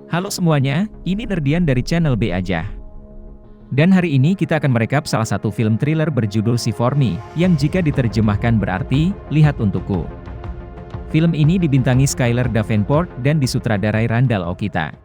Halo semuanya, ini Nerdian dari channel B Aja. Dan hari ini kita akan merekap salah satu film thriller berjudul See For Me, yang jika diterjemahkan berarti, Lihat Untukku. Film ini dibintangi Skyler Davenport dan disutradarai Randall Okita.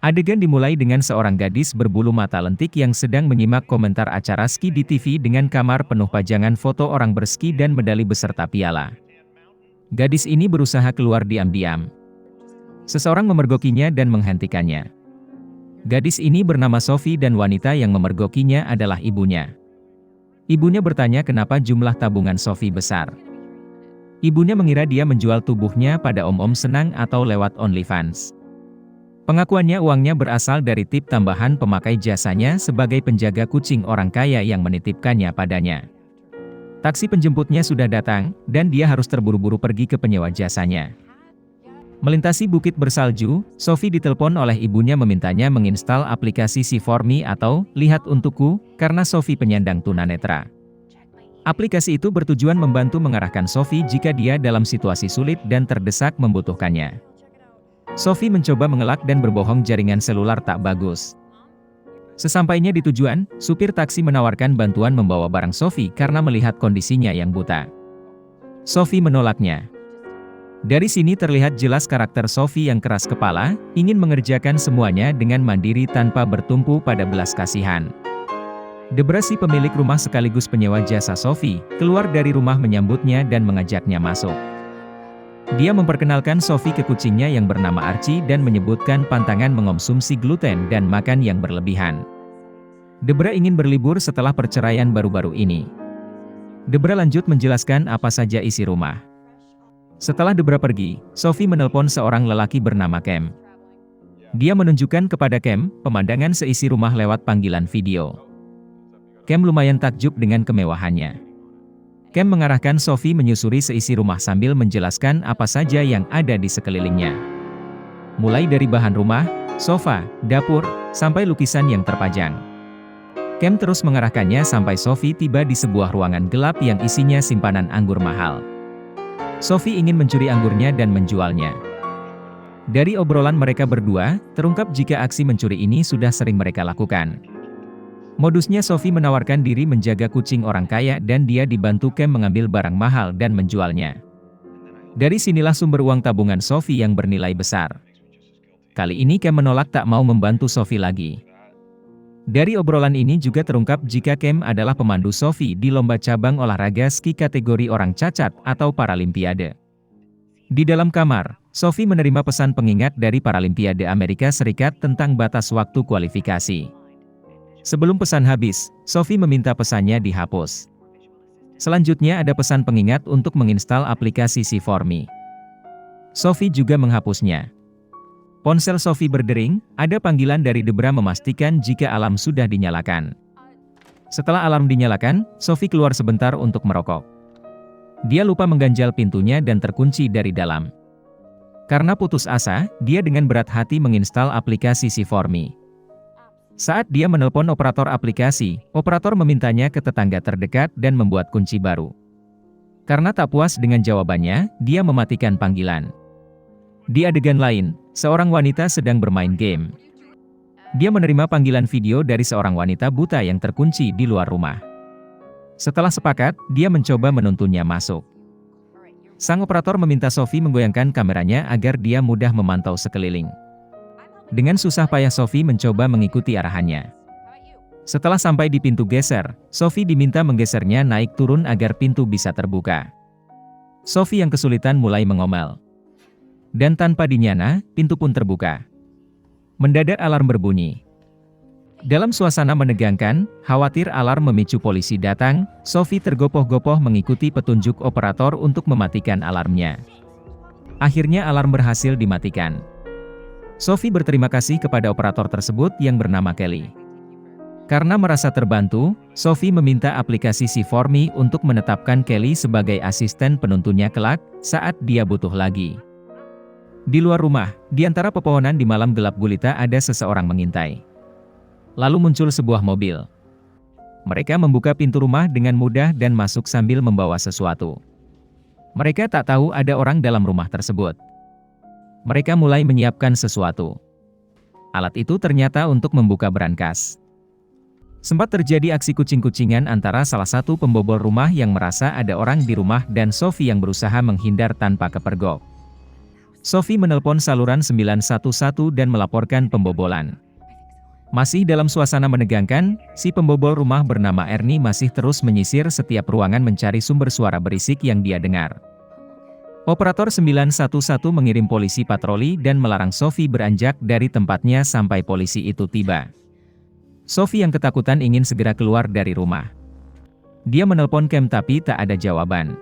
Adegan dimulai dengan seorang gadis berbulu mata lentik yang sedang menyimak komentar acara ski di TV dengan kamar penuh pajangan foto orang berski dan medali beserta piala. Gadis ini berusaha keluar diam-diam. Seseorang memergokinya dan menghentikannya. Gadis ini bernama Sophie dan wanita yang memergokinya adalah ibunya. Ibunya bertanya kenapa jumlah tabungan Sophie besar. Ibunya mengira dia menjual tubuhnya pada om-om senang atau lewat OnlyFans. Pengakuannya uangnya berasal dari tip tambahan pemakai jasanya sebagai penjaga kucing orang kaya yang menitipkannya padanya. Taksi penjemputnya sudah datang, dan dia harus terburu-buru pergi ke penyewa jasanya. Melintasi bukit bersalju, Sophie ditelepon oleh ibunya memintanya menginstal aplikasi See For Me atau Lihat Untukku, karena Sophie penyandang tunanetra. Aplikasi itu bertujuan membantu mengarahkan Sophie jika dia dalam situasi sulit dan terdesak membutuhkannya. Sophie mencoba mengelak dan berbohong jaringan selular tak bagus. Sesampainya di tujuan, supir taksi menawarkan bantuan membawa barang Sophie karena melihat kondisinya yang buta. Sophie menolaknya. Dari sini terlihat jelas karakter Sophie yang keras kepala, ingin mengerjakan semuanya dengan mandiri tanpa bertumpu pada belas kasihan. Debra, si pemilik rumah sekaligus penyewa jasa Sophie, keluar dari rumah menyambutnya dan mengajaknya masuk. Dia memperkenalkan Sophie ke kucingnya yang bernama Archie dan menyebutkan pantangan mengonsumsi gluten dan makan yang berlebihan. Debra ingin berlibur setelah perceraian baru-baru ini. Debra lanjut menjelaskan apa saja isi rumah. Setelah Debra pergi, Sophie menelpon seorang lelaki bernama Cam. Dia menunjukkan kepada Cam pemandangan seisi rumah lewat panggilan video. Cam lumayan takjub dengan kemewahannya. Cam mengarahkan Sophie menyusuri seisi rumah sambil menjelaskan apa saja yang ada di sekelilingnya. Mulai dari bahan rumah, sofa, dapur, sampai lukisan yang terpajang. Cam terus mengarahkannya sampai Sophie tiba di sebuah ruangan gelap yang isinya simpanan anggur mahal. Sophie ingin mencuri anggurnya dan menjualnya. Dari obrolan mereka berdua, terungkap jika aksi mencuri ini sudah sering mereka lakukan. Modusnya Sophie menawarkan diri menjaga kucing orang kaya dan dia dibantu Cam mengambil barang mahal dan menjualnya. Dari sinilah sumber uang tabungan Sophie yang bernilai besar. Kali ini Cam menolak tak mau membantu Sophie lagi. Dari obrolan ini juga terungkap jika Cam adalah pemandu Sophie di lomba cabang olahraga ski kategori orang cacat atau Paralimpiade. Di dalam kamar, Sophie menerima pesan pengingat dari Paralimpiade Amerika Serikat tentang batas waktu kualifikasi. Sebelum pesan habis, Sophie meminta pesannya dihapus. Selanjutnya ada pesan pengingat untuk menginstal aplikasi See For Me. Sophie juga menghapusnya. Ponsel Sophie berdering, ada panggilan dari Debra memastikan jika alarm sudah dinyalakan. Setelah alarm dinyalakan, Sophie keluar sebentar untuk merokok. Dia lupa mengganjal pintunya dan terkunci dari dalam. Karena putus asa, dia dengan berat hati menginstal aplikasi See For Me. Saat dia menelpon operator aplikasi, operator memintanya ke tetangga terdekat dan membuat kunci baru. Karena tak puas dengan jawabannya, dia mematikan panggilan. Di adegan lain, seorang wanita sedang bermain game. Dia menerima panggilan video dari seorang wanita buta yang terkunci di luar rumah. Setelah sepakat, dia mencoba menuntunnya masuk. Sang operator meminta Sophie menggoyangkan kameranya agar dia mudah memantau sekeliling. Dengan susah payah Sophie mencoba mengikuti arahannya. Setelah sampai di pintu geser, Sophie diminta menggesernya naik turun agar pintu bisa terbuka. Sophie yang kesulitan mulai mengomel. Dan tanpa dinyana, pintu pun terbuka. Mendadak alarm berbunyi. Dalam suasana menegangkan, khawatir alarm memicu polisi datang, Sophie tergopoh-gopoh mengikuti petunjuk operator untuk mematikan alarmnya. Akhirnya alarm berhasil dimatikan. Sophie berterima kasih kepada operator tersebut yang bernama Kelly. Karena merasa terbantu, Sophie meminta aplikasi See For Me untuk menetapkan Kelly sebagai asisten penuntunnya kelak, saat dia butuh lagi. Di luar rumah, di antara pepohonan di malam gelap gulita ada seseorang mengintai. Lalu muncul sebuah mobil. Mereka membuka pintu rumah dengan mudah dan masuk sambil membawa sesuatu. Mereka tak tahu ada orang dalam rumah tersebut. Mereka mulai menyiapkan sesuatu. Alat itu ternyata untuk membuka brankas. Sempat terjadi aksi kucing-kucingan antara salah satu pembobol rumah yang merasa ada orang di rumah dan Sophie yang berusaha menghindar tanpa kepergok. Sophie menelpon saluran 911 dan melaporkan pembobolan. Masih dalam suasana menegangkan, si pembobol rumah bernama Ernie masih terus menyisir setiap ruangan mencari sumber suara berisik yang dia dengar. Operator 911 mengirim polisi patroli dan melarang Sophie beranjak dari tempatnya sampai polisi itu tiba. Sophie yang ketakutan ingin segera keluar dari rumah. Dia menelpon Cam tapi tak ada jawaban.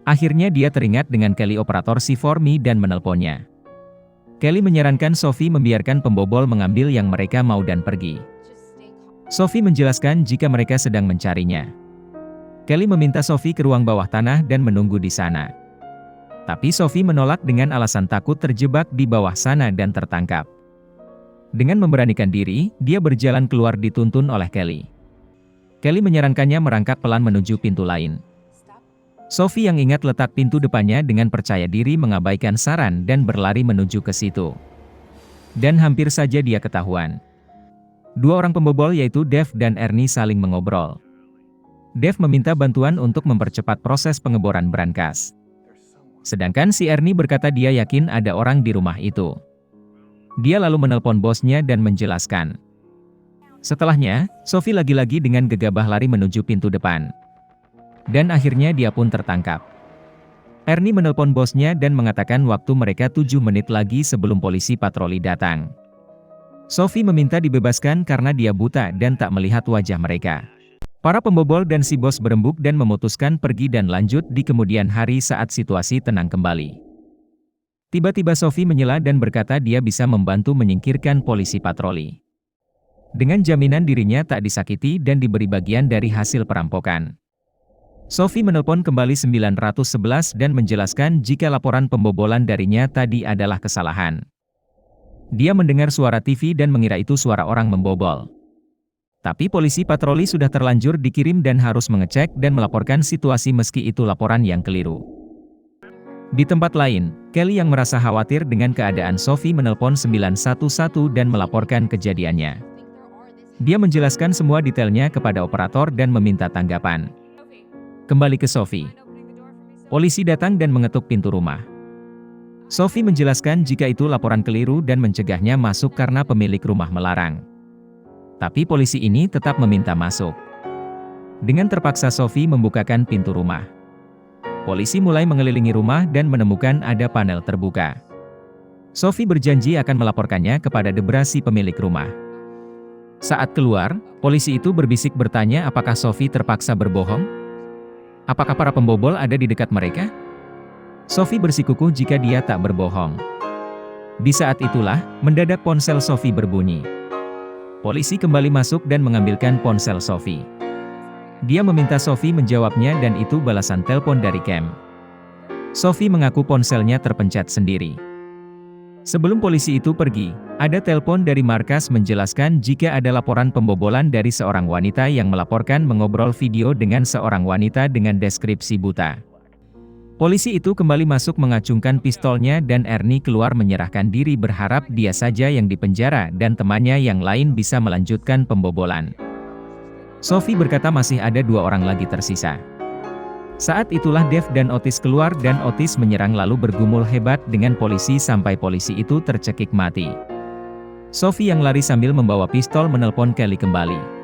Akhirnya dia teringat dengan Kelly operator C4Me dan menelponnya. Kelly menyarankan Sophie membiarkan pembobol mengambil yang mereka mau dan pergi. Sophie menjelaskan jika mereka sedang mencarinya. Kelly meminta Sophie ke ruang bawah tanah dan menunggu di sana. Tapi Sophie menolak dengan alasan takut terjebak di bawah sana dan tertangkap. Dengan memberanikan diri, dia berjalan keluar dituntun oleh Kelly. Kelly menyarankannya merangkak pelan menuju pintu lain. Sophie yang ingat letak pintu depannya dengan percaya diri mengabaikan saran dan berlari menuju ke situ. Dan hampir saja dia ketahuan. Dua orang pembobol yaitu Dave dan Ernie saling mengobrol. Dave meminta bantuan untuk mempercepat proses pengeboran brankas. Sedangkan si Ernie berkata dia yakin ada orang di rumah itu. Dia lalu menelpon bosnya dan menjelaskan. Setelahnya, Sophie lagi-lagi dengan gegabah lari menuju pintu depan. Dan akhirnya dia pun tertangkap. Ernie menelpon bosnya dan mengatakan waktu mereka 7 menit lagi sebelum polisi patroli datang. Sophie meminta dibebaskan karena dia buta dan tak melihat wajah mereka. Para pembobol dan si bos berembuk dan memutuskan pergi dan lanjut di kemudian hari saat situasi tenang kembali. Tiba-tiba Sophie menyela dan berkata dia bisa membantu menyingkirkan polisi patroli. Dengan jaminan dirinya tak disakiti dan diberi bagian dari hasil perampokan. Sophie menelpon kembali 911 dan menjelaskan jika laporan pembobolan darinya tadi adalah kesalahan. Dia mendengar suara TV dan mengira itu suara orang membobol. Tapi polisi patroli sudah terlanjur dikirim dan harus mengecek dan melaporkan situasi meski itu laporan yang keliru. Di tempat lain, Kelly yang merasa khawatir dengan keadaan Sophie menelpon 911 dan melaporkan kejadiannya. Dia menjelaskan semua detailnya kepada operator dan meminta tanggapan. Kembali ke Sophie. Polisi datang dan mengetuk pintu rumah. Sophie menjelaskan jika itu laporan keliru dan mencegahnya masuk karena pemilik rumah melarang. Tapi polisi ini tetap meminta masuk. Dengan terpaksa Sophie membukakan pintu rumah. Polisi mulai mengelilingi rumah dan menemukan ada panel terbuka. Sophie berjanji akan melaporkannya kepada Debra si pemilik rumah. Saat keluar, polisi itu berbisik bertanya apakah Sophie terpaksa berbohong? Apakah para pembobol ada di dekat mereka? Sophie bersikukuh jika dia tak berbohong. Di saat itulah, mendadak ponsel Sophie berbunyi. Polisi kembali masuk dan mengambilkan ponsel Sophie. Dia meminta Sophie menjawabnya dan itu balasan telepon dari Cam. Sophie mengaku ponselnya terpencet sendiri. Sebelum polisi itu pergi, ada telepon dari markas menjelaskan jika ada laporan pembobolan dari seorang wanita yang melaporkan mengobrol video dengan seorang wanita dengan deskripsi buta. Polisi itu kembali masuk mengacungkan pistolnya dan Ernie keluar menyerahkan diri berharap dia saja yang dipenjara dan temannya yang lain bisa melanjutkan pembobolan. Sophie berkata masih ada 2 orang lagi tersisa. Saat itulah Dave dan Otis keluar dan Otis menyerang lalu bergumul hebat dengan polisi sampai polisi itu tercekik mati. Sophie yang lari sambil membawa pistol menelpon Kelly kembali.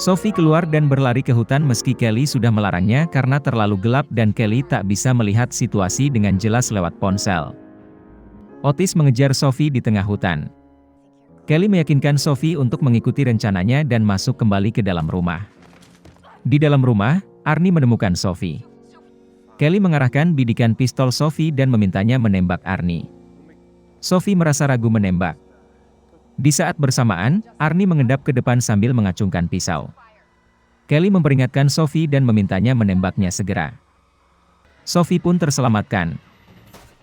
Sophie keluar dan berlari ke hutan meski Kelly sudah melarangnya karena terlalu gelap dan Kelly tak bisa melihat situasi dengan jelas lewat ponsel. Otis mengejar Sophie di tengah hutan. Kelly meyakinkan Sophie untuk mengikuti rencananya dan masuk kembali ke dalam rumah. Di dalam rumah, Arnie menemukan Sophie. Kelly mengarahkan bidikan pistol Sophie dan memintanya menembak Arnie. Sophie merasa ragu menembak. Di saat bersamaan, Arnie mengendap ke depan sambil mengacungkan pisau. Kelly memperingatkan Sophie dan memintanya menembaknya segera. Sophie pun terselamatkan.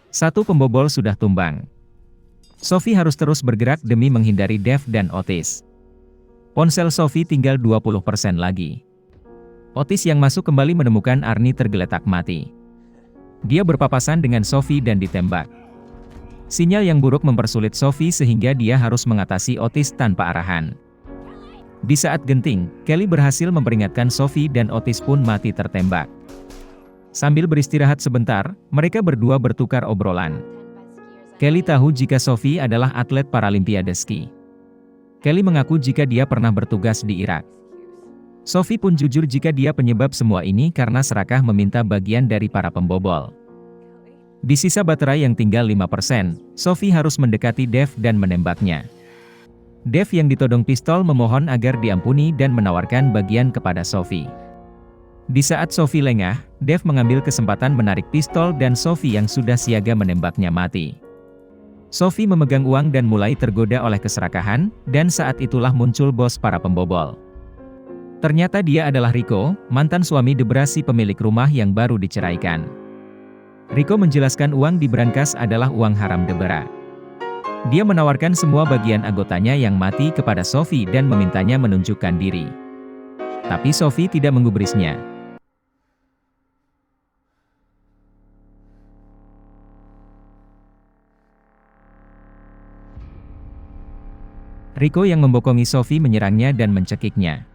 1 pembobol sudah tumbang. Sophie harus terus bergerak demi menghindari Dave dan Otis. Ponsel Sophie tinggal 20% lagi. Otis yang masuk kembali menemukan Arnie tergeletak mati. Dia berpapasan dengan Sophie dan ditembak. Sinyal yang buruk mempersulit Sophie sehingga dia harus mengatasi Otis tanpa arahan. Di saat genting, Kelly berhasil memperingatkan Sophie dan Otis pun mati tertembak. Sambil beristirahat sebentar, mereka berdua bertukar obrolan. Kelly tahu jika Sophie adalah atlet Paralimpiade ski. Kelly mengaku jika dia pernah bertugas di Irak. Sophie pun jujur jika dia penyebab semua ini karena serakah meminta bagian dari para pembobol. Di sisa baterai yang tinggal 5%, Sophie harus mendekati Dave dan menembaknya. Dave yang ditodong pistol memohon agar diampuni dan menawarkan bagian kepada Sophie. Di saat Sophie lengah, Dave mengambil kesempatan menarik pistol dan Sophie yang sudah siaga menembaknya mati. Sophie memegang uang dan mulai tergoda oleh keserakahan, dan saat itulah muncul bos para pembobol. Ternyata dia adalah Rico, mantan suami Debra si pemilik rumah yang baru diceraikan. Rico menjelaskan uang di brankas adalah uang haram Debra. Dia menawarkan semua bagian anggotanya yang mati kepada Sophie dan memintanya menunjukkan diri. Tapi Sophie tidak menggubrisnya. Rico yang membokongi Sophie menyerangnya dan mencekiknya.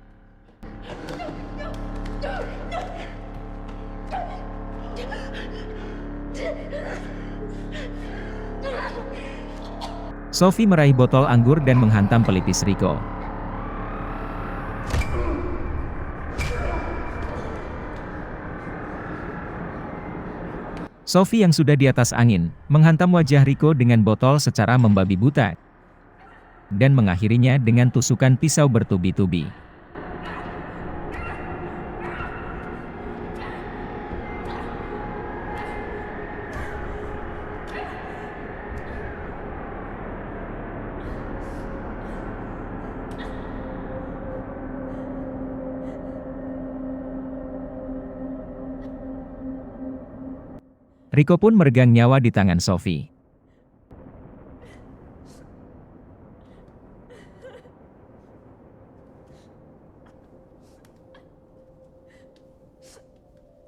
Sophie meraih botol anggur dan menghantam pelipis Rico. Sophie yang sudah di atas angin, menghantam wajah Rico dengan botol secara membabi buta, dan mengakhirinya dengan tusukan pisau bertubi-tubi. Rico pun meregang nyawa di tangan Sophie.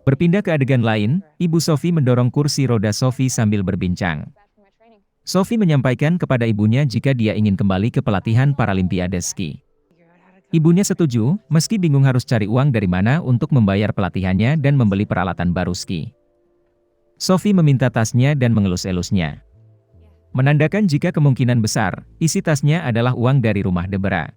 Berpindah ke adegan lain, ibu Sophie mendorong kursi roda Sophie sambil berbincang. Sophie menyampaikan kepada ibunya jika dia ingin kembali ke pelatihan Paralimpiade ski. Ibunya setuju, meski bingung harus cari uang dari mana untuk membayar pelatihannya dan membeli peralatan baru ski. Sophie meminta tasnya dan mengelus-elusnya. Menandakan jika kemungkinan besar, isi tasnya adalah uang dari rumah Debra.